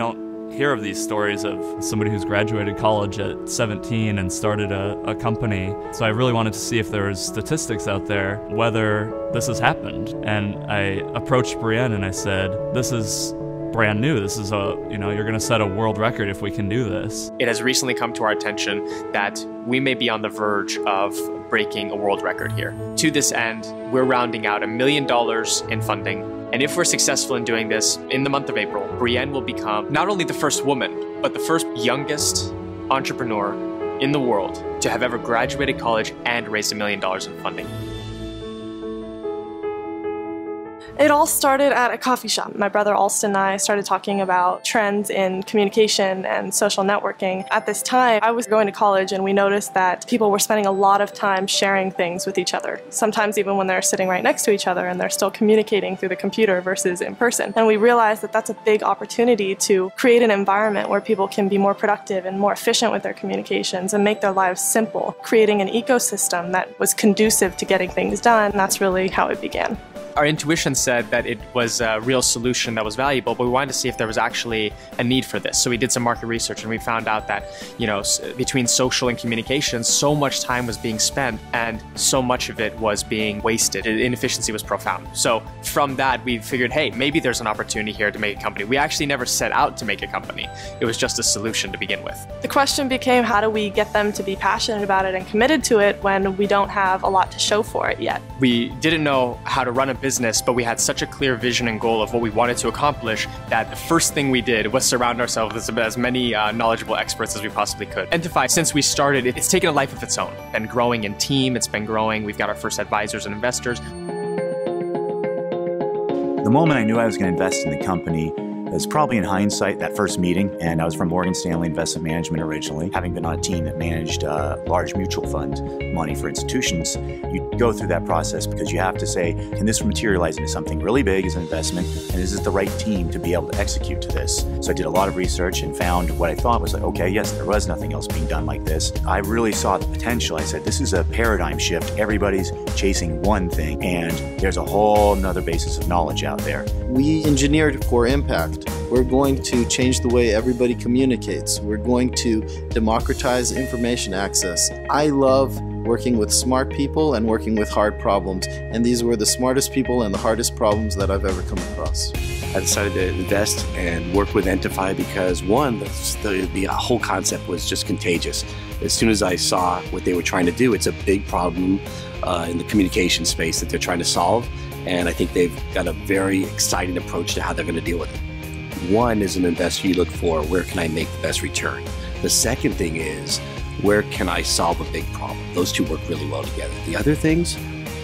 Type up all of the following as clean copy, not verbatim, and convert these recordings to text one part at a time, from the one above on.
don't hear of these stories of somebody who's graduated college at 17 and started a company. So I really wanted to see if there was statistics out there whether this has happened. And I approached Brienne and I said, this is brand new. This is you're going to set a world record if we can do this. It has recently come to our attention that we may be on the verge of breaking a world record here. To this end, we're rounding out $1 million in funding. And if we're successful in doing this, in the month of April, Brienne will become not only the first woman, but the first youngest entrepreneur in the world to have ever graduated college and raised $1 million in funding. It all started at a coffee shop. My brother Alston and I started talking about trends in communication and social networking. At this time, I was going to college and we noticed that people were spending a lot of time sharing things with each other, sometimes even when they're sitting right next to each other and they're still communicating through the computer versus in person. And we realized that that's a big opportunity to create an environment where people can be more productive and more efficient with their communications and make their lives simple, creating an ecosystem that was conducive to getting things done. And that's really how it began. Our intuition said that it was a real solution that was valuable, but we wanted to see if there was actually a need for this. So we did some market research and we found out that, between social and communications, so much time was being spent and so much of it was being wasted. The inefficiency was profound. So from that, we figured, hey, maybe there's an opportunity here to make a company. We actually never set out to make a company. It was just a solution to begin with. The question became, how do we get them to be passionate about it and committed to it when we don't have a lot to show for it yet? We didn't know how to run a business, but we had such a clear vision and goal of what we wanted to accomplish that the first thing we did was surround ourselves with as many knowledgeable experts as we possibly could. Entefy, since we started, it's taken a life of its own. It's been growing in team, it's been growing. We've got our first advisors and investors. The moment I knew I was going to invest in the company was probably in hindsight that first meeting, and I was from Morgan Stanley Investment Management originally. Having been on a team that managed large mutual fund money for institutions, you go through that process because you have to say, can this materialize into something really big as an investment, and is this the right team to be able to execute to this? So I did a lot of research and found what I thought was like, okay, yes, there was nothing else being done like this. I really saw the potential. I said, this is a paradigm shift. Everybody's chasing one thing, and there's a whole nother basis of knowledge out there. We engineered for impact. We're going to change the way everybody communicates. We're going to democratize information access. I love working with smart people and working with hard problems, and these were the smartest people and the hardest problems that I've ever come across. I decided to invest and work with Entefy because, one, the whole concept was just contagious. As soon as I saw what they were trying to do, it's a big problem in the communication space that they're trying to solve, and I think they've got a very exciting approach to how they're going to deal with it. One, as an investor, you look for where can I make the best return. The second thing is, where can I solve a big problem? Those two work really well together. The other things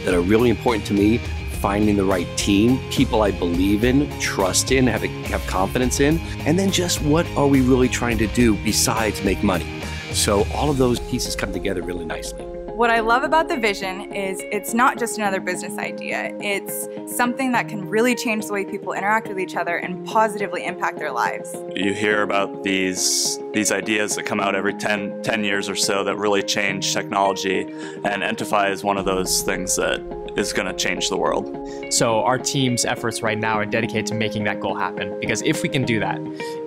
that are really important to me, finding the right team, people I believe in, trust in, have confidence in, and then just what are we really trying to do besides make money? So all of those pieces come together really nicely. What I love about the vision is it's not just another business idea. It's something that can really change the way people interact with each other and positively impact their lives. You hear about these ideas that come out every 10 years or so that really change technology, and Entefy is one of those things that is going to change the world. So our team's efforts right now are dedicated to making that goal happen, because if we can do that,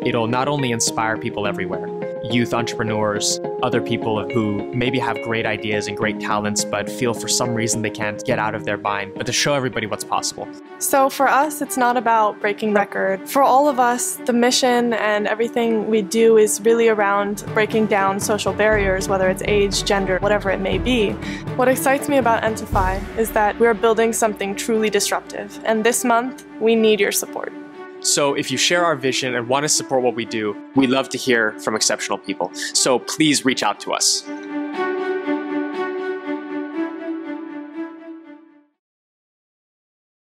it'll not only inspire people everywhere, youth entrepreneurs, other people who maybe have great ideas and great talents but feel for some reason they can't get out of their bind, but to show everybody what's possible. So for us, it's not about breaking record. For all of us, the mission and everything we do is really around breaking down social barriers, whether it's age, gender, whatever it may be. What excites me about Entefy is that we're building something truly disruptive, and this month, we need your support. So if you share our vision and want to support what we do, we love to hear from exceptional people. So please reach out to us.